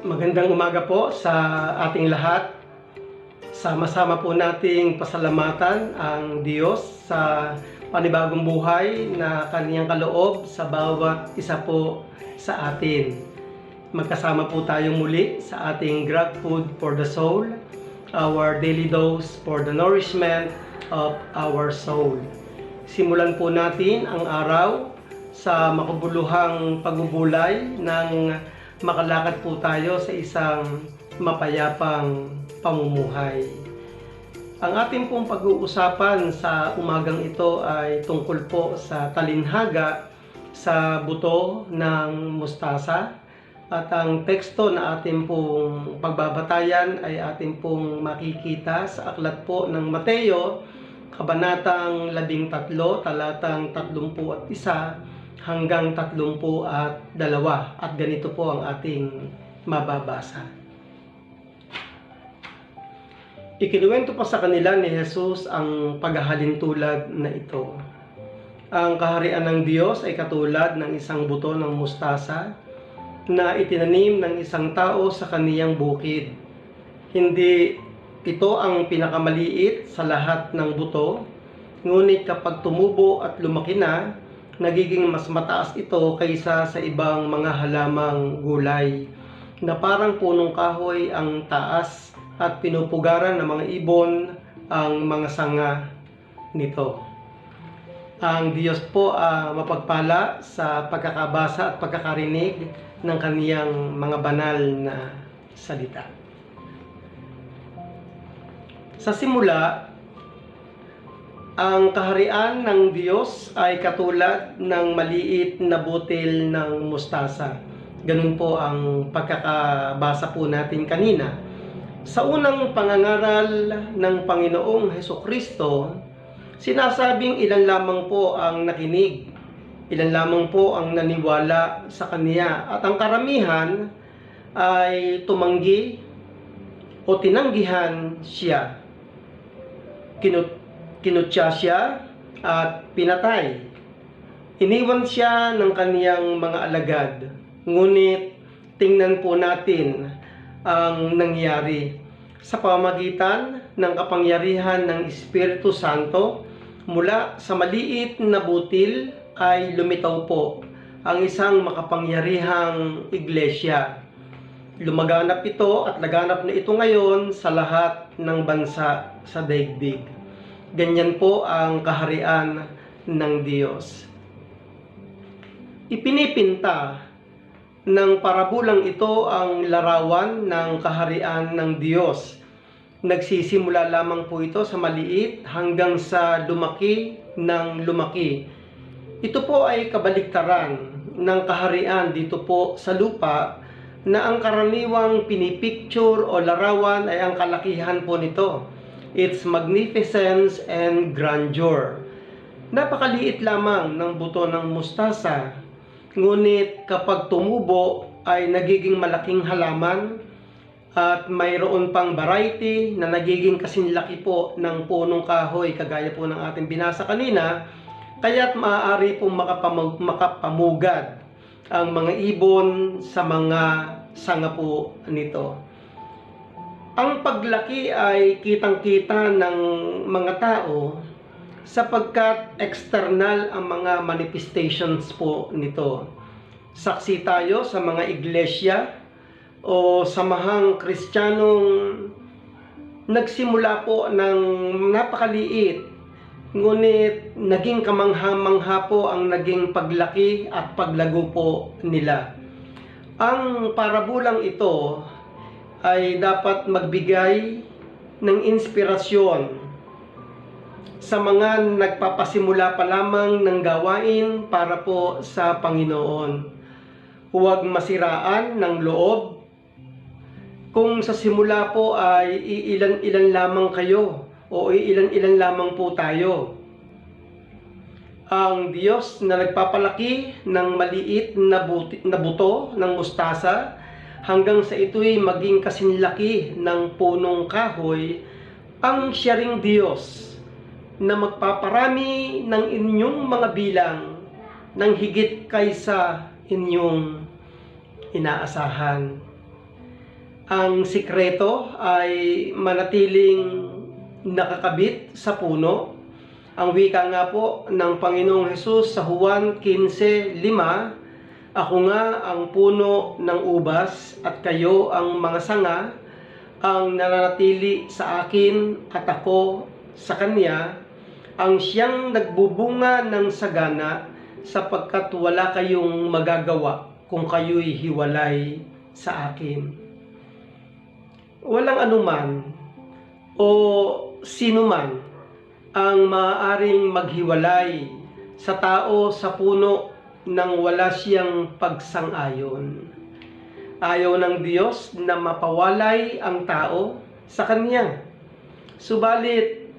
Magandang umaga po sa ating lahat. Sama-sama po nating pasalamatan ang Diyos sa panibagong buhay na Kaniyang kaloob sa bawat isa po sa atin. Magkasama po tayong muli sa ating Grab Food for the Soul, our daily dose for the nourishment of our soul. Simulan po natin ang araw sa makabuluhang pagbubulay ng makalakad po tayo sa isang mapayapang pamumuhay. Ang ating pong pag-uusapan sa umagang ito ay tungkol po sa talinhaga sa buto ng mustasa. At ang teksto na ating pong pagbabatayan ay ating pong makikita sa aklat po ng Mateo, Kabanatang 13, talatang 31 hanggang 32 at ganito po ang ating mababasa. Ikinuwento pa sa kanila ni Jesus ang paghahalintulad na ito. Ang kaharian ng Diyos ay katulad ng isang buto ng mustasa na itinanim ng isang tao sa kaniyang bukid. Hindi ito ang pinakamaliit sa lahat ng buto, ngunit kapag tumubo at lumaki na, nagiging mas mataas ito kaysa sa ibang mga halamang gulay na parang punong kahoy ang taas at pinupugaran ng mga ibon ang mga sanga nito. Ang Diyos po mapagpala sa pagkakabasa at pagkakarinig ng kaniyang mga banal na salita. Sa simula, ang kaharian ng Diyos ay katulad ng maliit na butil ng mustasa. Ganun po ang pagkakabasa po natin kanina. Sa unang pangangaral ng Panginoong Hesukristo, sinasabing ilan lamang po ang nakinig, ilan lamang po ang naniwala sa Kanya, at ang karamihan ay tumanggi o tinanggihan siya. Kinutya siya at pinatay. Iniwan siya ng kaniyang mga alagad. Ngunit tingnan po natin ang nangyari. Sa pamamagitan ng kapangyarihan ng Espiritu Santo, mula sa maliit na butil ay lumitaw po ang isang makapangyarihang iglesia. Lumaganap ito at laganap na ito ngayon sa lahat ng bansa sa daigdig. Ganyan po ang kaharian ng Diyos. Ipinipinta ng parabulang ito ang larawan ng kaharian ng Diyos. Nagsisimula lamang po ito sa maliit hanggang sa lumaki ng lumaki. Ito po ay kabaliktaran ng kaharian dito po sa lupa, na ang karaniwang pinipicture o larawan ay ang kalakihan po nito, its magnificence and grandeur. Napakaliit lamang ng buto ng mustasa, ngunit kapag tumubo ay nagiging malaking halaman at mayroon pang variety na nagiging kasinlaki po ng punong kahoy, kagaya po ng ating binasa kanina, kaya't maaari pong makapamugad ang mga ibon sa mga sanga po nito. Ang paglaki ay kitang-kita ng mga tao sapagkat external ang mga manifestations po nito. Saksi tayo sa mga iglesia o samahang Kristiyanong nagsimula po ng napakaliit, ngunit naging kamangha-mangha po ang naging paglaki at paglago po nila. Ang parabulang ito ay dapat magbigay ng inspirasyon sa mga nagpapasimula pa lamang ng gawain para po sa Panginoon. Huwag masiraan ng loob. Kung sa simula po ay iilan-ilan lamang kayo o iilan-ilan lamang po tayo, ang Diyos na nagpapalaki ng maliit na buto ng mustasa hanggang sa ito'y maging kasinlaki ng punong kahoy, ang siya ring Diyos na magpaparami ng inyong mga bilang ng higit kaysa inyong inaasahan. Ang sikreto ay manatiling nakakabit sa puno. Ang wika nga po ng Panginoong Hesus sa Juan 15:5, "Ako nga ang puno ng ubas at kayo ang mga sanga, ang nananatili sa akin at ako sa Kanya, ang siyang nagbubunga ng sagana, sapagkat wala kayong magagawa kung kayo'y hiwalay sa akin." Walang anuman o sinuman ang maaaring maghiwalay sa tao sa puno nang wala siyang pagsang-ayon. Ayaw ng Diyos na mapawalay ang tao sa Kanya. Subalit,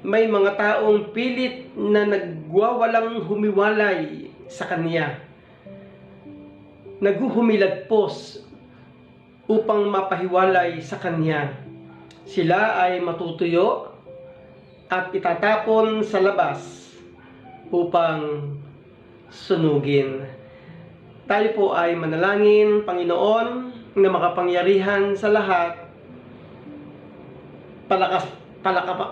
may mga taong pilit na nagwawalang humiwalay sa Kanya. Naghuhumilagpos upang mapahiwalay sa Kanya. Sila ay matutuyo at itatapon sa labas upang sunugin. Tayo po ay manalangin. Panginoon na makapangyarihan sa lahat,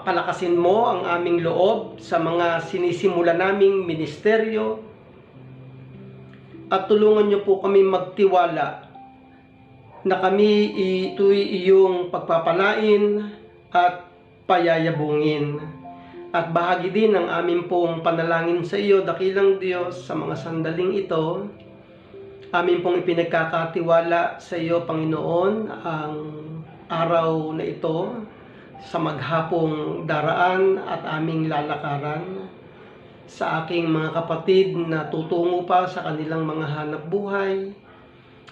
palakasin mo ang aming loob sa mga sinisimula naming ministeryo at tulungan niyo po kami magtiwala na kami ito'y iyong pagpapalain at payayabungin. At bahagi din ng amin pong panalangin sa iyo, dakilang Diyos, sa mga sandaling ito. Amin pong ipinagkakatiwala sa iyo, Panginoon, ang araw na ito sa maghapong daraan at aming lalakaran. Sa aking mga kapatid na tutungo pa sa kanilang mga hanap buhay,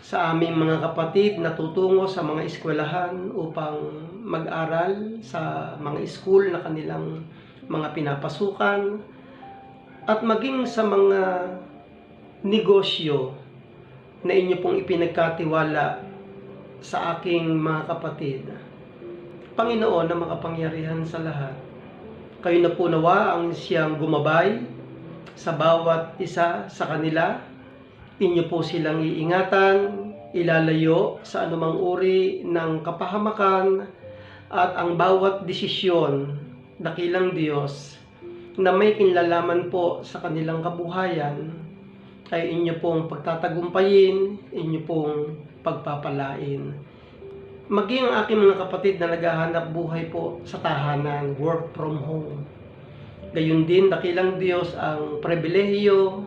sa aming mga kapatid na tutungo sa mga eskwelahan upang mag-aral sa mga school na kanilang mga pinapasukan, at maging sa mga negosyo na inyo pong ipinagkatiwala sa aking mga kapatid. Panginoon na makapangyarihan sa lahat, kayo na po nawa ang siyang gumabay sa bawat isa sa kanila. Inyo po silang iingatan, ilalayo sa anumang uri ng kapahamakan, at ang bawat desisyon, dakilang Diyos, na may kinlalaman po sa kanilang kabuhayan, ay inyo pong pagtatagumpayin, inyo pong pagpapalain. Maging ang aking mga kapatid na naghahanap buhay po sa tahanan, work from home. Gayun din, dakilang Diyos, ang pribilehiyo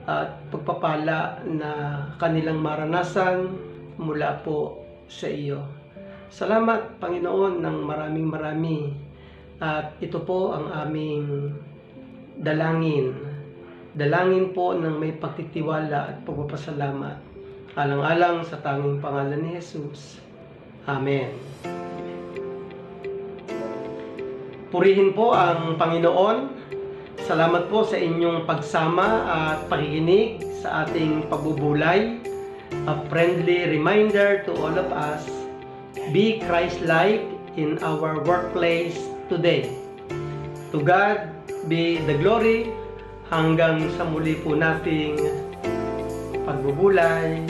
at pagpapala na kanilang maranasan mula po sa iyo. Salamat, Panginoon, ng maraming. At ito po ang aming dalangin. Dalangin po ng may pagtitiwala at pagpapasalamat. Alang-alang sa tanging pangalan ni Jesus. Amen. Purihin po ang Panginoon. Salamat po sa inyong pagsama at pakikinig sa ating pagbubulay. A friendly reminder to all of us, be Christ-like in our workplace today. To God be the glory. Hanggang sa muli po nating pagbubulay.